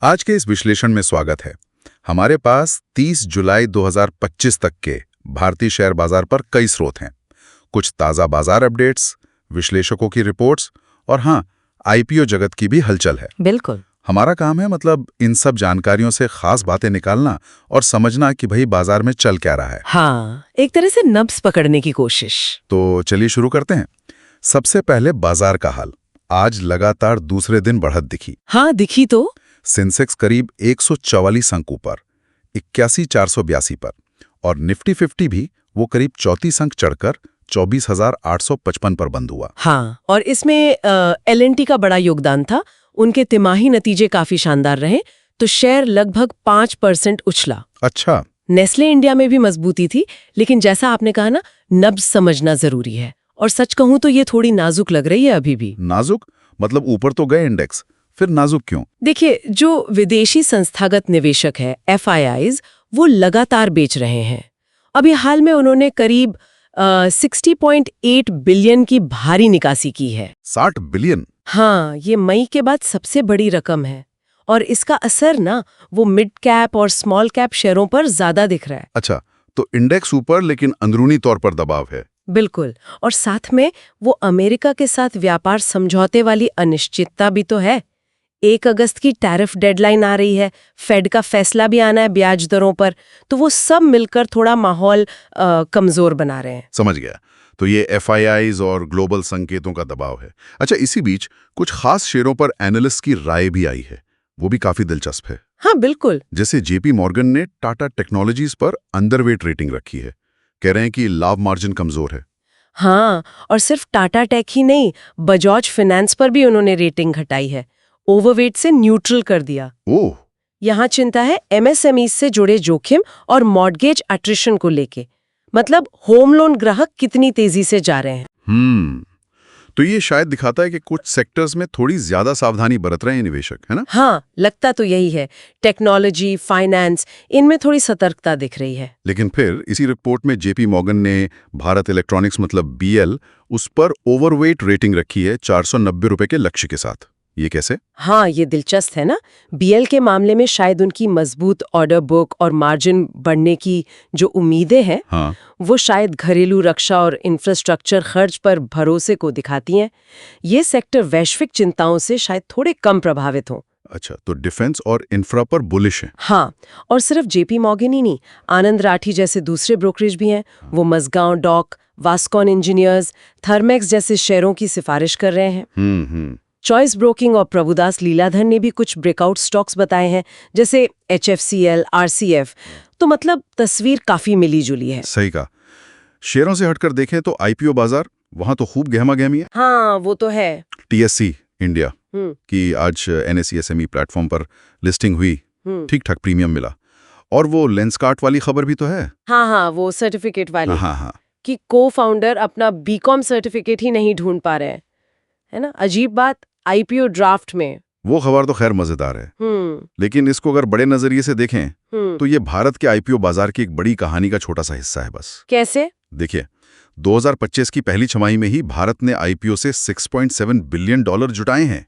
आज के इस विश्लेषण में स्वागत है। हमारे पास 30 जुलाई 2025 तक के भारतीय शेयर बाजार पर कई स्रोत हैं। कुछ ताज़ा बाजार अपडेट्स, विश्लेषकों की रिपोर्ट्स और हाँ, आईपीओ जगत की भी हलचल है। बिल्कुल। हमारा काम है इन सब जानकारियों से खास बातें निकालना और समझना कि भाई बाजार में चल क्या रहा है। हाँ, एक तरह से नब्ज पकड़ने की कोशिश। तो चलिए शुरू करते हैं। सबसे पहले बाजार का हाल। आज लगातार दूसरे दिन बढ़त दिखी। हाँ, दिखी तो। सेंसेक्स करीब 144 अंक ऊपर 81,482 पर और निफ्टी 50 भी वो करीब 34 अंक चढ़कर 24,855 पर बंद हुआ। हाँ, और इसमें एल&टी का बड़ा योगदान था। उनके तिमाही नतीजे काफी शानदार रहे, तो शेयर लगभग 5% उछला। अच्छा। नेस्ले इंडिया में भी मजबूती थी, लेकिन जैसा आपने कहा ना, नब्ज समझना जरूरी है। और सच कहूं तो ये थोड़ी नाजुक लग रही है अभी भी। नाजुक मतलब ऊपर तो गए इंडेक्स, फिर नाजुक क्यों? देखिए, जो विदेशी संस्थागत निवेशक है FIIs, वो लगातार बेच रहे हैं। अभी हाल में उन्होंने करीब 60.8 बिलियन की भारी निकासी की है। 60 बिलियन? हाँ, ये मई के बाद सबसे बड़ी रकम है और इसका असर ना वो मिड कैप और स्मॉल कैप शेयरों पर ज्यादा दिख रहा है। अच्छा, तो इंडेक्स ऊपर लेकिन अंदरूनी तौर पर दबाव है। बिल्कुल, और साथ में वो अमेरिका के साथ व्यापार समझौते वाली अनिश्चितता भी तो है। 1 अगस्त की टैरिफ डेडलाइन आ रही है, फेड का फैसला भी आना है ब्याज दरों पर, तो वो सब मिलकर थोड़ा माहौल कमजोर बना रहे हैं। समझ गया। तो ये FIIs और ग्लोबल संकेतों का दबाव है। अच्छा, इसी बीच कुछ खास शेयरों पर एनालिस्ट की राय भी आई है, वो भी काफी दिलचस्प है। हाँ, बिल्कुल। जैसे JP मॉर्गन ने टाटा टेक्नोलॉजीज पर अंडरवेट रेटिंग रखी है। कह रहे हैं कि लाभ मार्जिन कमजोर है। हाँ, और सिर्फ टाटा टेक ही नहीं, बजाज फाइनेंस पर भी उन्होंने रेटिंग घटाई है, ओवरवेट से न्यूट्रल कर दिया। ओह। यहाँ चिंता है MSME से जुड़े जोखिम और मॉर्गेज अट्रिशन को लेके, मतलब होम लोन ग्राहक कितनी तेजी से जा रहे हैं। तो ये शायद दिखाता है कि कुछ सेक्टर्स में थोड़ी ज्यादा सावधानी बरत रहे हैं निवेशक, है ना? हाँ, लगता तो यही है। टेक्नोलॉजी, फाइनेंस, इनमें थोड़ी सतर्कता दिख रही है। लेकिन फिर इसी रिपोर्ट में JP मॉर्गन ने भारत इलेक्ट्रॉनिक्स मतलब BL उस पर ओवरवेट रेटिंग रखी है 490 रुपए के लक्ष्य के साथ। ये कैसे? हाँ, ये दिलचस्प है ना। BL के मामले में शायद उनकी मजबूत ऑर्डर बुक और मार्जिन बढ़ने की जो उम्मीदें हैं, हाँ। वो शायद घरेलू रक्षा और इंफ्रास्ट्रक्चर खर्च पर भरोसे को दिखाती हैं। ये सेक्टर वैश्विक चिंताओं से शायद थोड़े कम प्रभावित हों। अच्छा, तो डिफेंस और इंफ्रा पर बुलिश है। हाँ, और सिर्फ JP मॉर्गन ही नहीं, आनंद राठी जैसे दूसरे ब्रोकरेज भी हैं। वो मज़गांव डॉक, वास्कॉन इंजीनियर्स, थर्मेक्स जैसे शेयरों की सिफारिश कर रहे हैं। चॉइस ब्रोकिंग और प्रभुदास लीलाधर ने भी कुछ ब्रेकआउट स्टॉक्स बताए हैं, जैसे HFCL, RCF। तो मतलब तस्वीर काफी मिली जुली है। सही कहा। शेयरों से हटकर देखें तो IPO बाजार, वहां तो खूब गहमा गहमी है। हाँ, वो तो है। TSC इंडिया की आज NSE SME प्लेटफॉर्म पर लिस्टिंग हुई, ठीक ठाक प्रीमियम मिला। और वो लेंसकार्ट वाली खबर भी तो है। हाँ, वो सर्टिफिकेट वाली। हाँ। कि को-फाउंडर अपना BCom सर्टिफिकेट ही नहीं ढूंढ पा रहे हैं, है ना। अजीब बात, IPO ड्राफ्ट में। वो खबर तो खैर मजेदार है, लेकिन इसको अगर बड़े नजरिए से देखें तो ये भारत के IPO बाजार की एक बड़ी कहानी का छोटा सा हिस्सा है बस। कैसे? देखिए, 2025 की पहली छमाही में ही भारत ने IPO से $6.7 बिलियन जुटाए हैं।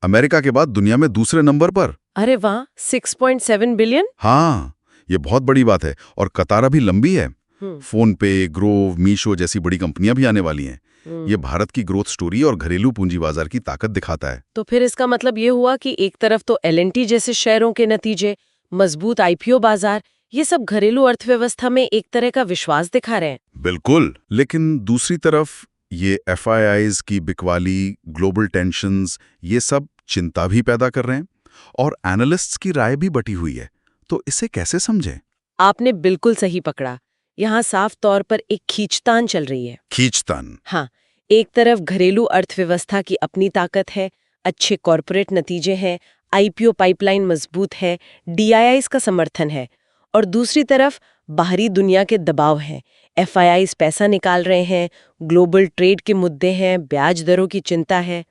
अमेरिका के बाद दुनिया में दूसरे नंबर पर। अरे वाह, 6.7 बिलियन। हाँ, ये बहुत बड़ी बात है और कतार अभी लंबी है। फोन पे, ग्रोव, मीशो जैसी बड़ी कंपनियां भी आने वाली हैं। ये भारत की ग्रोथ स्टोरी और घरेलू पूंजी बाजार की ताकत दिखाता है। तो फिर इसका मतलब ये हुआ कि एक तरफ तो L&T जैसे शेयरों के नतीजे, मजबूत IPO बाजार, ये सब घरेलू अर्थव्यवस्था में एक तरह का विश्वास दिखा रहे हैं। बिल्कुल, लेकिन दूसरी तरफ ये FIIs की बिकवाली, ग्लोबल टेंशंस, ये सब चिंता भी पैदा कर रहे हैं और एनालिस्ट्स की राय भी बटी हुई है। तो इसे कैसे समझें? आपने बिल्कुल सही पकड़ा। यहाँ साफ तौर पर एक खींचतान चल रही है। खींचतान? हाँ, एक तरफ घरेलू अर्थव्यवस्था की अपनी ताकत है, अच्छे कॉरपोरेट नतीजे हैं, IPO पाइपलाइन मजबूत है, DIIs का समर्थन है, और दूसरी तरफ बाहरी दुनिया के दबाव हैं। FIIs पैसा निकाल रहे हैं, ग्लोबल ट्रेड के मुद्दे हैं, ब्याज दरों की चिंता है।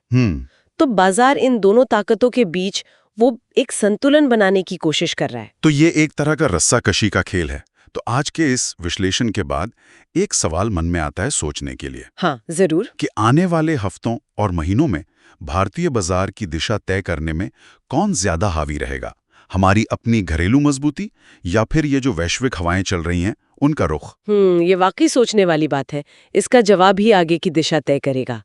तो बाजार इन दोनों ताकतों के बीच वो एक संतुलन बनाने की कोशिश कर रहा है। तो ये एक तरह का रस्साकशी का खेल है। तो आज के इस विश्लेषण के बाद एक सवाल मन में आता है सोचने के लिए। हाँ, जरूर। कि आने वाले हफ्तों और महीनों में भारतीय बाजार की दिशा तय करने में कौन ज्यादा हावी रहेगा? हमारी अपनी घरेलू मजबूती या फिर ये जो वैश्विक हवाएं चल रही हैं, उनका रुख? ये वाकई सोचने वाली बात है। इसका जवाब ही आगे की दिशा तय करेगा।